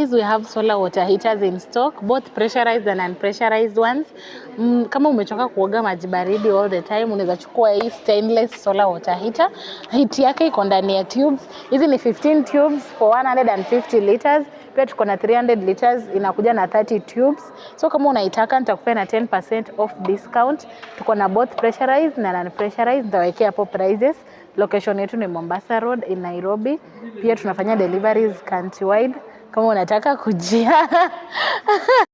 Ladies, we have solar water heaters in stock, both pressurized and unpressurized ones. Kama umechoka kuoga maji baridi all the time, unaweza chukua hii stainless solar water heater. Heat yake iko ndani ya tubes. Hizi ni 15 tubes for 150 liters. Pia tuko na 300 liters, inakuja na 30 tubes. So kama unaitaka nitakupea na 10% off discount. Tuko na both pressurized na unpressurized. Nitawekea hapo prices. Location yetu ni Mombasa Road in Nairobi. Pia tunafanya deliveries countrywide. Kama unataka kujia